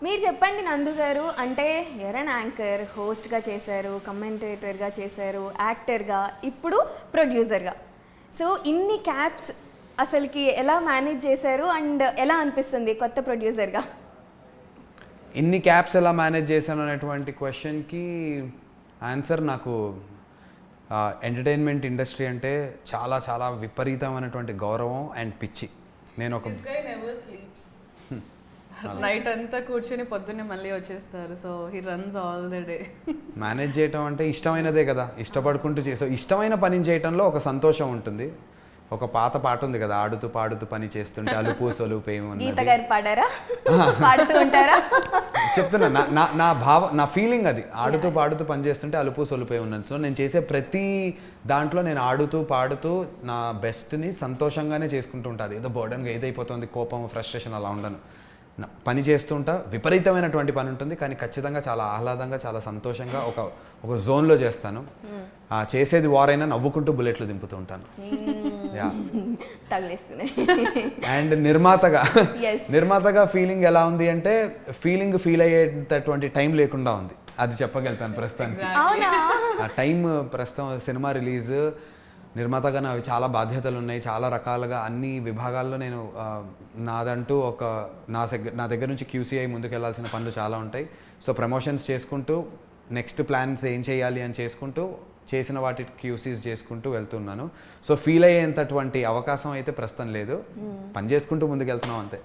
మీరు చెప్పండి నందు గారు, అంటే ఎరన్ యాంకర్, హోస్ట్గా చేశారు, కమెంటేటర్గా చేశారు, యాక్టర్గా, ఇప్పుడు ప్రొడ్యూసర్గా. సో ఇన్ని క్యాప్స్ అసలుకి ఎలా మేనేజ్ చేశారు అండ్ ఎలా అనిపిస్తుంది కొత్త ప్రొడ్యూసర్గా? ఇన్ని క్యాప్స్ ఎలా మేనేజ్ చేశాను అనేటువంటి క్వశ్చన్కి ఆన్సర్ నాకు ఎంటర్టైన్మెంట్ ఇండస్ట్రీ అంటే చాలా చాలా విపరీతమైనటువంటి గౌరవం అండ్ పిచ్చి. నేను ఒక నైట్ అంతా కూర్చొని పొద్దున్నే మళ్ళీ వచ్చేస్తారు. So he runs all the day. Manage చేయటం అంటే ఇష్టమైనదే కదా, ఇష్టపడుకుంటూ చేసే ఇష్టమైన పని చేయటంలో ఒక సంతోషం ఉంటుంది. ఒక పాత పాట ఉంది కదా, ఆడుతూ పాడుతూ పని చేస్తుంటే అలుపు సొలుపు గీత గారు పాడారా, పాడుతూ ఉంటారా? చెప్తున్నా, నా ఫీలింగ్ అది. ఆడుతూ పాడుతూ పని చేస్తుంటే అలుపు సొలుపే ఉన్నది. సో నేను చేసే ప్రతి దాంట్లో నేను ఆడుతూ పాడుతూ నా బెస్ట్ని సంతోషంగానే చేసుకుంటూ ఉంటుంది. ఏదో బర్డన్గా ఏదైపోతుంది, కోపం, ఫ్రస్ట్రేషన్ అలా ఉండను. పని చేస్తుంటా, విపరీతమైనటువంటి పని ఉంటుంది, కానీ ఖచ్చితంగా చాలా ఆహ్లాదంగా, చాలా సంతోషంగా ఒక జోన్లో చేస్తాను. చేసేది వారైనా నవ్వుకుంటూ బుల్లెట్లు దింపుతూ ఉంటాను. అండ్ నిర్మాతగా ఫీలింగ్ ఎలా ఉంది అంటే, ఫీల్ అయ్యేటటువంటి టైం లేకుండా ఉంది, అది చెప్పగలుగుతాను ప్రస్తుతానికి. ఆ టైం ప్రస్తుతం సినిమా రిలీజ్, నిర్మాతగా నావి చాలా బాధ్యతలు ఉన్నాయి. చాలా రకాలుగా అన్ని విభాగాల్లో నేను నాదంటూ నా దగ్గర నుంచి QCI ముందుకు వెళ్ళాల్సిన పనులు చాలా ఉంటాయి. సో ప్రమోషన్స్ చేసుకుంటూ, నెక్స్ట్ ప్లాన్స్ ఏం చేయాలి అని చేసుకుంటూ, చేసిన వాటి QCs చేసుకుంటూ వెళ్తున్నాను. సో ఫీల్ అయ్యేంతటువంటి అవకాశం అయితే ప్రస్తుతం లేదు. పని చేసుకుంటూ ముందుకు వెళ్తున్నాం అంతే.